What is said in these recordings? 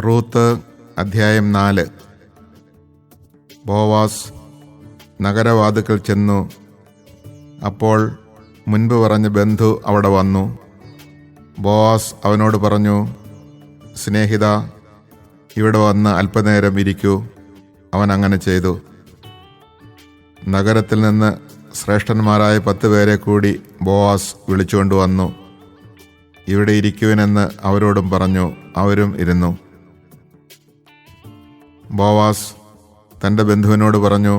Ruth അധ്യായം 4. ബോവാസ് നഗരവാതിക്കൽ ചെന്നു. അപ്പോൾ മുൻപ് പറഞ്ഞ ബന്ധു അവിടെ വന്നു. ബോവാസ് അവനോട് പറഞ്ഞു, സ്നേഹിത, ഇവിടെ വന്ന് അല്പനേരം ഇരിക്കൂ. അവൻ അങ്ങനെ ചെയ്തു. നഗരത്തിൽ നിന്ന് ശ്രേഷ്ഠന്മാരായ 10 പേരെ കൂടി ബോവാസ് വിളിച്ചുകൊണ്ടുവന്നു. ഇവിടെ ഇരിക്കുവിനെന്ന് അവരോടും പറഞ്ഞു. അവരും ഇരുന്നു. ബോവാസ് തൻ്റെ ബന്ധുവിനോട് പറഞ്ഞു,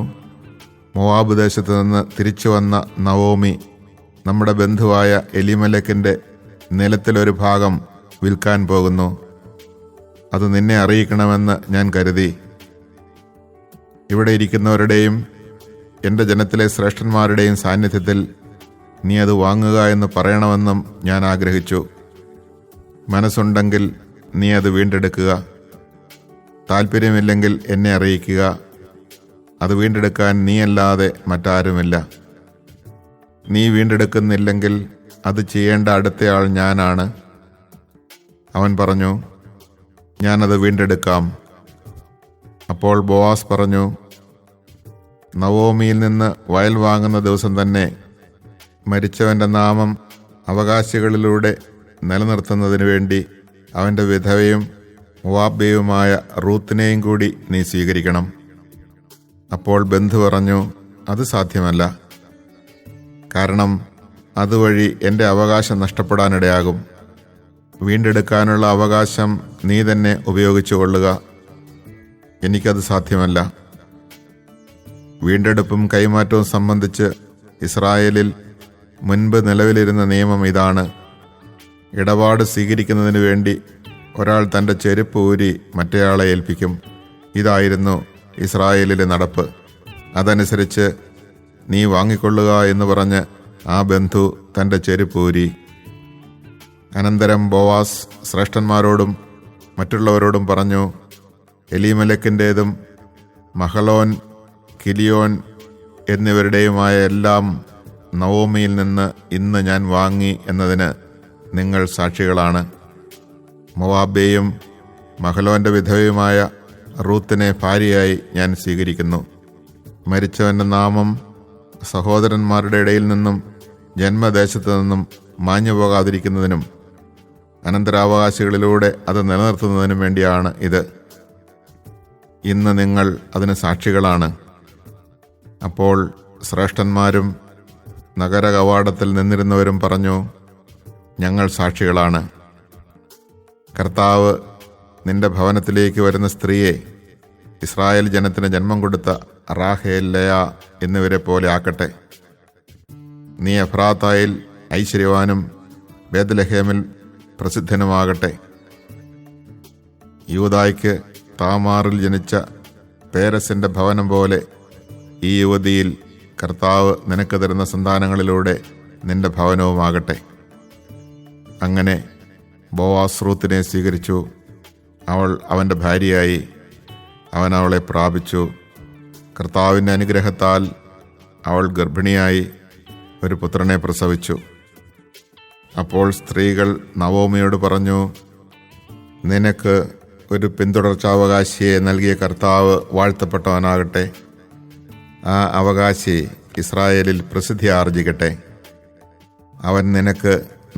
മോവാബ് ദേശത്ത് നിന്ന് തിരിച്ചു വന്ന നവോമി നമ്മുടെ ബന്ധുവായ എലിമേലെക്കിൻ്റെ നിലത്തിലൊരു ഭാഗം വിൽക്കാൻ പോകുന്നു. അത് നിന്നെ അറിയിക്കണമെന്ന് ഞാൻ കരുതി. ഇവിടെ ഇരിക്കുന്നവരുടെയും എൻ്റെ ജനത്തിലെ ശ്രേഷ്ഠന്മാരുടെയും സാന്നിധ്യത്തിൽ നീ അത് വാങ്ങുക എന്ന് പറയണമെന്നും ഞാൻ ആഗ്രഹിച്ചു. മനസ്സുണ്ടെങ്കിൽ നീ അത് വീണ്ടെടുക്കുക. താല്പര്യമില്ലെങ്കിൽ എന്നെ അറിയിക്കുക. അത് വീണ്ടെടുക്കാൻ നീയല്ലാതെ മറ്റാരുമില്ല. നീ വീണ്ടെടുക്കുന്നില്ലെങ്കിൽ അത് ചെയ്യേണ്ട അടുത്തയാൾ ഞാനാണ്. അവൻ പറഞ്ഞു, ഞാനത് വീണ്ടെടുക്കാം. അപ്പോൾ ബോവാസ് പറഞ്ഞു, നവോമിയിൽ നിന്ന് വയൽ വാങ്ങുന്ന ദിവസം തന്നെ മരിച്ചവൻ്റെ നാമം അവകാശികളിലൂടെ നിലനിർത്തുന്നതിന് വേണ്ടി അവൻ്റെ വിധവയും മോവാബ്യയുമായ റൂത്തിനെയും കൂടി നീ സ്വീകരിക്കണം. അപ്പോൾ ബന്ധു പറഞ്ഞു, അത് സാധ്യമല്ല. കാരണം അതുവഴി എൻ്റെ അവകാശം നഷ്ടപ്പെടാനിടയാകും. വീണ്ടെടുക്കാനുള്ള അവകാശം നീ തന്നെ ഉപയോഗിച്ചു കൊള്ളുക. എനിക്കത് സാധ്യമല്ല. വീണ്ടെടുപ്പും കൈമാറ്റവും സംബന്ധിച്ച് ഇസ്രായേലിൽ മുൻപ് നിലവിലിരുന്ന നിയമം ഇതാണ്. ഇടപാട് സ്വീകരിക്കുന്നതിന് വേണ്ടി ഒരാൾ തൻ്റെ ചെരുപ്പ് ഊരി മറ്റേയാളെ ഏൽപ്പിക്കും. ഇതായിരുന്നു ഇസ്രായേലിലെ നടപ്പ്. അതനുസരിച്ച് നീ വാങ്ങിക്കൊള്ളുക എന്ന് പറഞ്ഞ് ആ ബന്ധു തൻ്റെ ചെരുപ്പ് ഊരി. അനന്തരം ബോവാസ് ശ്രേഷ്ഠന്മാരോടും മറ്റുള്ളവരോടും പറഞ്ഞു, എലീമേലെക്കിൻ്റേതും മഹലോൻ, കിലിയോൻ എന്നിവരുടെയുമായ എല്ലാം നവോമിയിൽ നിന്ന് ഇന്ന് ഞാൻ വാങ്ങി എന്നതിന് നിങ്ങൾ സാക്ഷികളാണ്. മോവാബെയും മഹലോന്റെ വിധവയുമായ റൂത്തിനെ ഭാര്യയായി ഞാൻ സ്വീകരിക്കുന്നു. മരിച്ചവൻ്റെ നാമം സഹോദരന്മാരുടെ ഇടയിൽ നിന്നും ജന്മദേശത്തു നിന്നും മാഞ്ഞു പോകാതിരിക്കുന്നതിനും അനന്തരാവകാശികളിലൂടെ അത് നിലനിർത്തുന്നതിനും വേണ്ടിയാണ് ഇത്. ഇന്ന് നിങ്ങൾ അതിന് സാക്ഷികളാണ്. അപ്പോൾ ശ്രേഷ്ഠന്മാരും നഗര കവാടത്തിൽ നിന്നിരുന്നവരും പറഞ്ഞു, ഞങ്ങൾ സാക്ഷികളാണ്. കർത്താവ് നിന്റെ ഭവനത്തിലേക്ക് വരുന്ന സ്ത്രീയെ ഇസ്രായേൽ ജനത്തിന് ജന്മം കൊടുത്ത റാഹേൽ, ലയ എന്നിവരെ പോലെ ആക്കട്ടെ. നീ എഫ്രാത്തായിൽ ഐശ്വര്യവാനും ബേത്ലഹേമിൽ പ്രസിദ്ധനുമാകട്ടെ. യൂദായ്ക്ക് താമാറിൽ ജനിച്ച പേരസിൻ്റെ ഭവനം പോലെ ഈ യുവതിയിൽ കർത്താവ് നിനക്ക് തരുന്ന സന്താനങ്ങളിലൂടെ നിന്റെ ഭവനവുമാകട്ടെ. അങ്ങനെ ബോവാസ് റൂത്തിനെ സ്വീകരിച്ചു. അവൾ അവൻ്റെ ഭാര്യയായി. അവൻ അവളെ പ്രാപിച്ചു. കർത്താവിൻ്റെ അനുഗ്രഹത്താൽ അവൾ ഗർഭിണിയായി ഒരു പുത്രനെ പ്രസവിച്ചു. അപ്പോൾ സ്ത്രീകൾ നവോമിയോട് പറഞ്ഞു, നിനക്ക് ഒരു പിന്തുടർച്ചാവകാശിയെ നൽകിയ കർത്താവ് വാഴ്ത്തപ്പെട്ടവനാകട്ടെ. ആ അവകാശി ഇസ്രായേലിൽ പ്രസിദ്ധി ആർജിക്കട്ടെ. അവൻ നിനക്ക്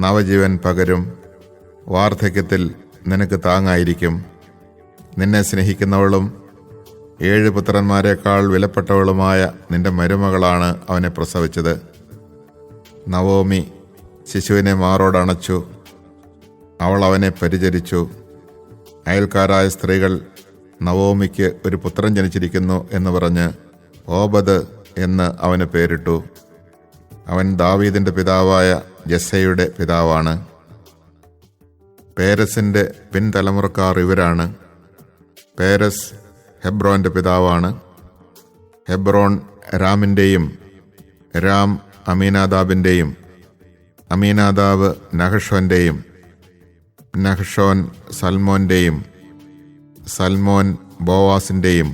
നവജീവൻ പകരും. വാർദ്ധക്യത്തിൽ നിനക്ക് താങ്ങായിരിക്കും. നിന്നെ സ്നേഹിക്കുന്നവളും 7 പുത്രന്മാരെക്കാൾ വിലപ്പെട്ടവളുമായ നിന്റെ മരുമകളാണ് അവനെ പ്രസവിച്ചത്. നവോമി ശിശുവിനെ മാറോടണച്ചു. അവൾ അവനെ പരിചരിച്ചു. അയൽക്കാരായ സ്ത്രീകൾ നവോമിക്ക് ഒരു പുത്രൻ ജനിച്ചിരിക്കുന്നു എന്ന് പറഞ്ഞ് ഓബദ് എന്ന് അവന് പേരിട്ടു. അവൻ ദാവീദിന്റെ പിതാവായ ജസ്സയുടെ പിതാവാണ്. പേരസിൻ്റെ പിൻതലമുറക്കാർ ഇവരാണ്. പേരസ് ഹെബ്രോന്റെ പിതാവാണ്. ഹെബ്രോൻ രാമിൻ്റെയും രാം അമീനാദാബിൻ്റെയും അമീനാദാബ് നഹഷോൻ്റെയും നഹഷോൻ സൽമോൻ്റെയും സൽമോൻ ബോവാസിൻ്റെയും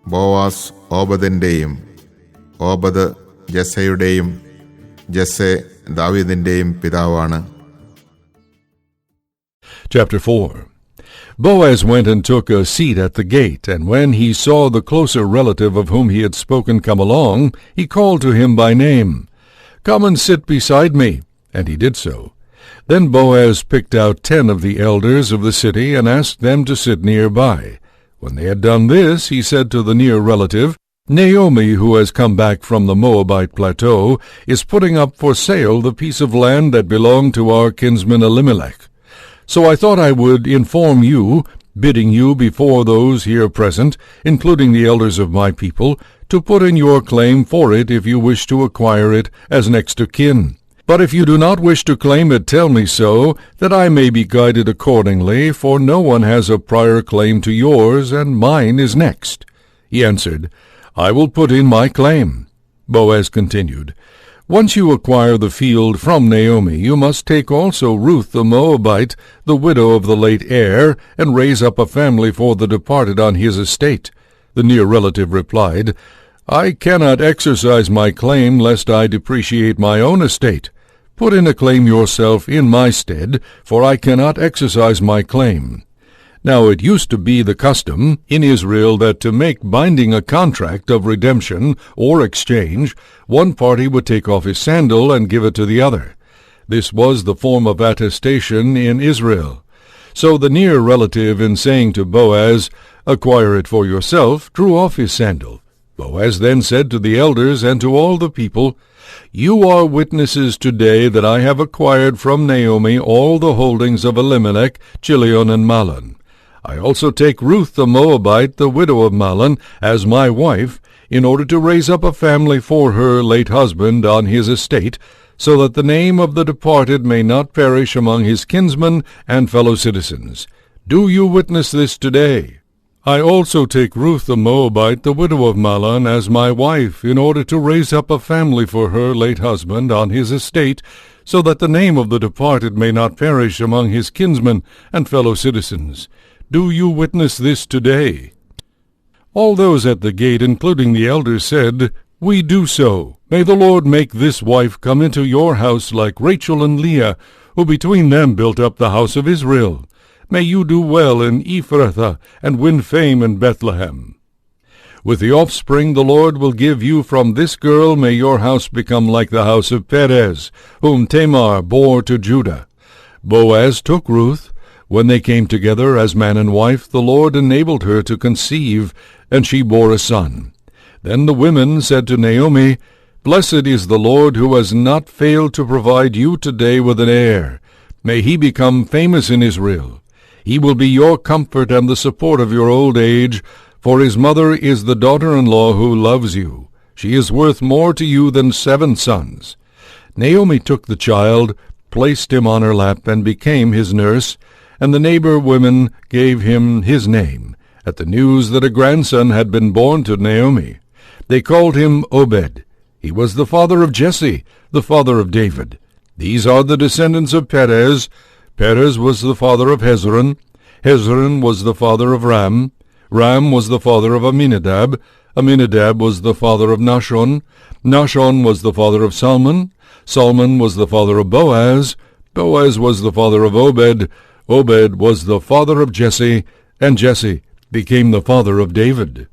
ബോവാസ് ഓബദിൻ്റെയും ഓബദ് ജസ്സയുടെയും ജസ്സെ ദാവീദിൻ്റെയും പിതാവാണ്. Chapter 4. Boaz went and took a seat at the gate, and when he saw the closer relative of whom he had spoken come along, he called to him by name. "Come and sit beside me." And he did so. Then Boaz picked out 10 of the elders of the city and asked them to sit near by. When they had done this, he said to the near relative, "Naomi, who has come back from the Moabite plateau, is putting up for sale the piece of land that belonged to our kinsman Elimelech. So I thought I would inform you, bidding you before those here present, including the elders of my people, to put in your claim for it if you wish to acquire it as next of kin. But if you do not wish to claim it, tell me so, that I may be guided accordingly, for no one has a prior claim to yours, and mine is next." He answered, "I will put in my claim." Boaz continued, "Once you acquire the field from Naomi, you must take also Ruth the Moabite, the widow of the late heir, and raise up a family for the departed on his estate." The near relative replied, "I cannot exercise my claim lest I depreciate my own estate. Put in a claim yourself in my stead, for I cannot exercise my claim." Now it used to be the custom in Israel that to make binding a contract of redemption or exchange, one party would take off his sandal and give it to the other. This was the form of attestation in Israel. So the near relative, in saying to Boaz, "Acquire it for yourself," drew off his sandal. Boaz then said to the elders and to all the people, "You are witnesses today that I have acquired from Naomi all the holdings of Elimelech, Chilion, and Mahlon. I also take Ruth the Moabite, the widow of Mahlon, as my wife, in order to raise up a family for her late husband on his estate, so that the name of the departed may not perish among his kinsmen and fellow citizens. Do you witness this today? I also take Ruth the Moabite, the widow of Mahlon, as my wife, in order to raise up a family for her late husband on his estate, so that the name of the departed may not perish among his kinsmen and fellow citizens. Do you witness this today?" All those at the gate, including the elders, said, "We do so. May the Lord make this wife come into your house like Rachel and Leah, who between them built up the house of Israel. May you do well in Ephrathah, and win fame in Bethlehem. With the offspring the Lord will give you from this girl, may your house become like the house of Perez, whom Tamar bore to Judah." Boaz took Ruth. When they came together as man and wife, the Lord enabled her to conceive, and she bore a son. Then the women said to Naomi, "Blessed is the Lord, who has not failed to provide you today with an heir. May he become famous in Israel. He will be your comfort and the support of your old age, for his mother is the daughter-in-law who loves you. She is worth more to you than 7 sons." Naomi took the child, placed him on her lap, and became his nurse, and the neighbor women gave him his name, at the news that a grandson had been born to Naomi. They called him Obed. He was the father of Jesse, the father of David. These are the descendants of Perez. Perez was the father of Hezron. Hezron was the father of Ram. Ram was the father of Aminadab. Aminadab was the father of Nahshon. Nahshon was the father of Salmon. Salmon was the father of Boaz. Boaz was the father of Obed. Obed was the father of Jesse, and Jesse became the father of David.